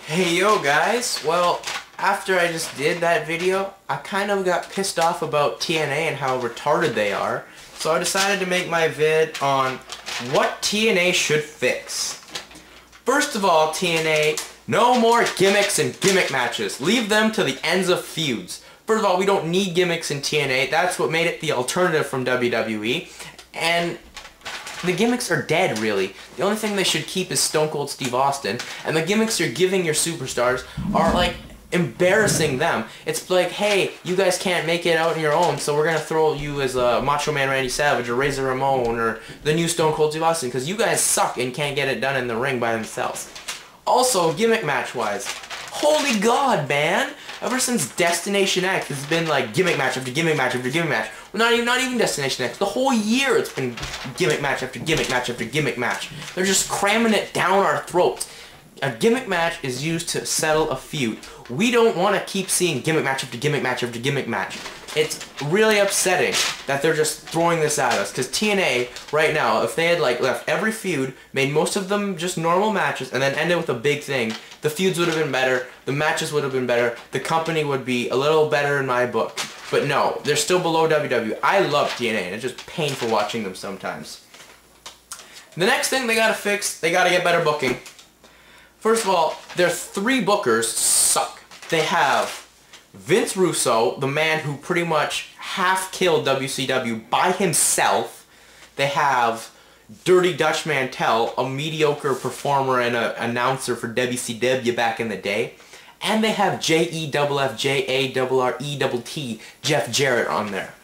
Hey yo guys, well after I just did that video I kind of got pissed off about TNA and how retarded they are, so I decided to make my vid on what TNA should fix. First of all, TNA, no more gimmicks and gimmick matches. Leave them to the ends of feuds. First of all, we don't need gimmicks in TNA. That's what made it the alternative from WWE, and the gimmicks are dead, really. The only thing they should keep is Stone Cold Steve Austin, and the gimmicks you're giving your superstars are like embarrassing them. It's like, hey, you guys can't make it out on your own, so we're gonna throw you as Macho Man Randy Savage or Razor Ramon or the new Stone Cold Steve Austin because you guys suck and can't get it done in the ring by themselves. Also, gimmick match-wise, holy god, man! Ever since Destination X, it's been like gimmick match after gimmick match after gimmick match. Well, not even Destination X. The whole year it's been gimmick match after gimmick match after gimmick match. They're just cramming it down our throats. A gimmick match is used to settle a feud. We don't want to keep seeing gimmick match after gimmick match after gimmick match. It's really upsetting that they're just throwing this at us, because TNA right now, if they had like left every feud, made most of them just normal matches, and then ended with a big thing, the feuds would have been better, the matches would have been better, the company would be a little better in my book. But no, they're still below WWE. I love TNA, and it's just painful watching them sometimes. The next thing they gotta fix, they gotta get better booking. First of all, their three bookers suck. They have Vince Russo, the man who pretty much half-killed WCW by himself. They have Dirty Dutch Mantel, a mediocre performer and an announcer for WCW back in the day. And they have JEFFJARRETT, Jeff Jarrett, on there.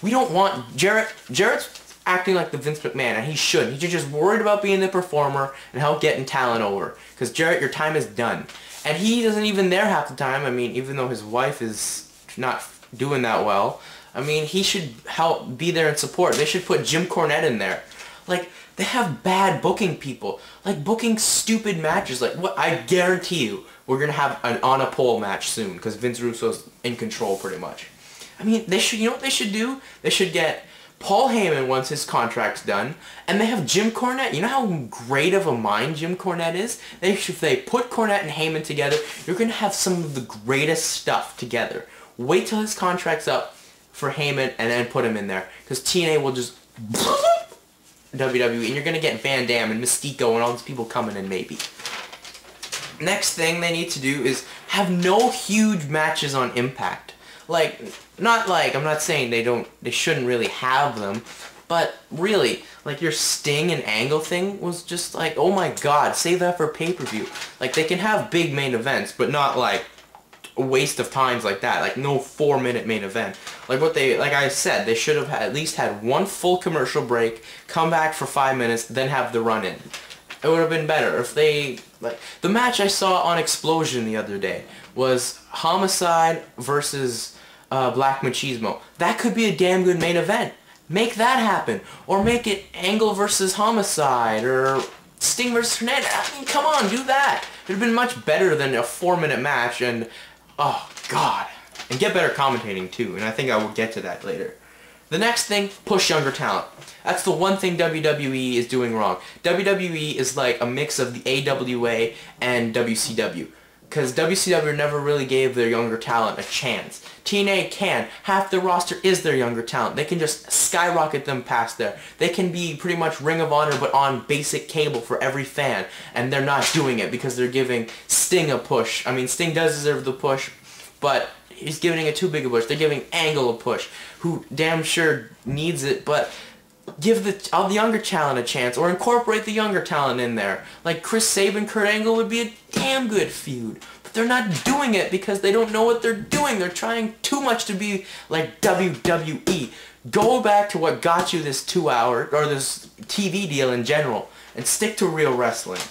We don't want Jarrett's acting like the Vince McMahon, and he shouldn't. He's just worried about being the performer and how getting talent over. Because Jarrett, your time is done. And he isn't even there half the time. I mean, even though his wife is not doing that well, I mean, he should help be there and support. They should put Jim Cornette in there. Like, they have bad booking people. Like, booking stupid matches. Like, what? I guarantee you, we're going to have an on a pole match soon, because Vince Russo's in control pretty much. I mean, they should, you know what they should do? They should get Paul Heyman once his contract's done, and they have Jim Cornette. You know how great of a mind Jim Cornette is? If they put Cornette and Heyman together, you're going to have some of the greatest stuff together. Wait till his contract's up for Heyman and then put him in there, because TNA will just WWE, and you're going to get Van Dam and Mystico and all these people coming in maybe. Next thing they need to do is have no huge matches on Impact. Like, not like, I'm not saying they shouldn't really have them, but really, like your Sting and Angle thing was just like, oh my god, save that for pay-per-view. Like, they can have big main events, but not like a waste of times like that. Like, no 4-minute main event. Like I said, they should have at least had one full commercial break, come back for 5 minutes, then have the run-in. It would have been better if they, like, the match I saw on Explosion the other day was Homicide versus Black Machismo. That could be a damn good main event. Make that happen. Or make it Angle versus Homicide, or Sting versus Hernandez. I mean, come on, do that. It would have been much better than a 4-minute match, and, oh, God. And get better commentating, too, and I think I will get to that later. The next thing, push younger talent. That's the one thing WWE is doing wrong. WWE is like a mix of the AWA and WCW. Because WCW never really gave their younger talent a chance. TNA can. Half their roster is their younger talent. They can just skyrocket them past there. They can be pretty much Ring of Honor, but on basic cable for every fan. And they're not doing it because they're giving Sting a push. I mean, Sting does deserve the push, but he's giving it too big a push. They're giving Angle a push, who damn sure needs it, but give the younger talent a chance, or incorporate the younger talent in there. Like Chris Sabin, Kurt Angle would be a damn good feud. But they're not doing it because they don't know what they're doing. They're trying too much to be like WWE. Go back to what got you this 2-hour, or this TV deal in general, and stick to real wrestling.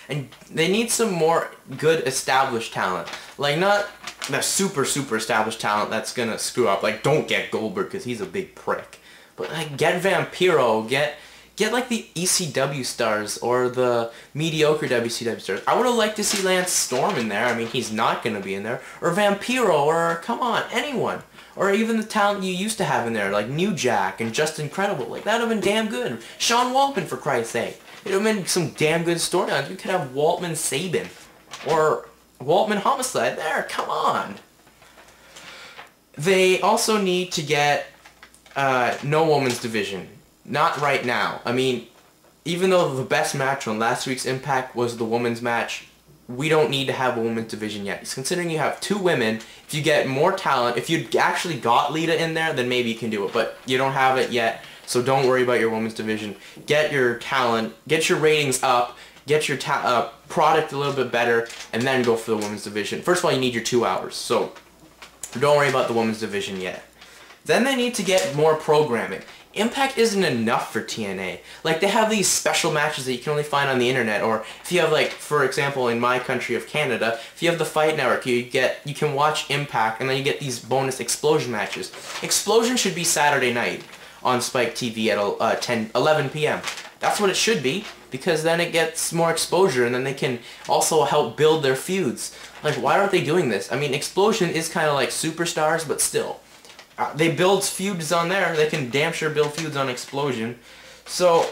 And they need some more good established talent. Like, not the super established talent that's gonna screw up. Like, don't get Goldberg because he's a big prick. But like, get Vampiro, get like the ECW stars or the mediocre WCW stars. I would have liked to see Lance Storm in there. I mean, he's not going to be in there. Or Vampiro, or come on, anyone. Or even the talent you used to have in there, like New Jack and Just Incredible. Like, that would have been damn good. Sean Waltman, for Christ's sake. It would have been some damn good storylines. We could have Waltman Sabin. Or Waltman Homicide. There, come on. They also need to get no women's division. Not right now. I mean, even though the best match on last week's Impact was the women's match, we don't need to have a women's division yet. Considering you have 2 women, if you get more talent, if you actually got Lita in there, then maybe you can do it. But you don't have it yet, so don't worry about your women's division. Get your talent, get your ratings up, get your product a little bit better, and then go for the women's division. First of all, you need your 2 hours, so don't worry about the women's division yet. Then they need to get more programming. Impact isn't enough for TNA. Like, they have these special matches that you can only find on the internet, or if you have, like, for example, in my country of Canada, if you have the Fight Network, you can watch Impact, and then you get these bonus Explosion matches. Explosion should be Saturday night on Spike TV at 11 p.m. That's what it should be, because then it gets more exposure, and then they can also help build their feuds. Like, why aren't they doing this? I mean, Explosion is kind of like Superstars, but still. They build feuds on there. They can damn sure build feuds on Explosion. So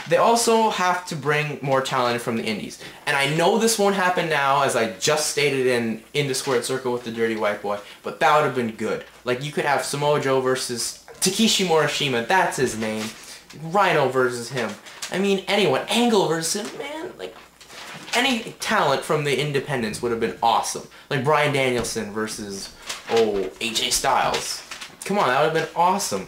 they also have to bring more talent from the indies. And I know this won't happen now, as I just stated in the Squared Circle with the Dirty White Boy, but that would have been good. Like, you could have Samoa Joe versus Takeshi Morishima, that's his name. Rhino versus him. I mean, anyone. Angle versus him, man. Like, any talent from the independents would have been awesome. Like Bryan Danielson versus, AJ Styles. Come on, that would have been awesome.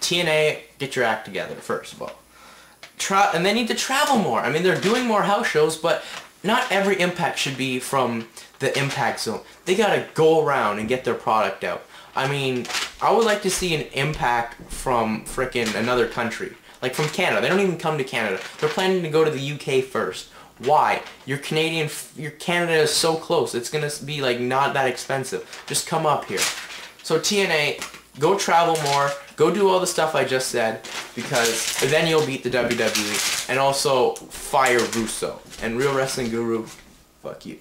TNA, get your act together, first of all. And they need to travel more. I mean, they're doing more house shows, but not every Impact should be from the Impact Zone. They gotta go around and get their product out. I mean, I would like to see an Impact from frickin' another country. Like from Canada. They don't even come to Canada. They're planning to go to the UK first. Why? Your Canada is so close. It's gonna be like not that expensive. Just come up here. So TNA, go travel more. Go do all the stuff I just said, because then you'll beat the WWE. And also fire Russo. And Real Wrestling Guru, fuck you.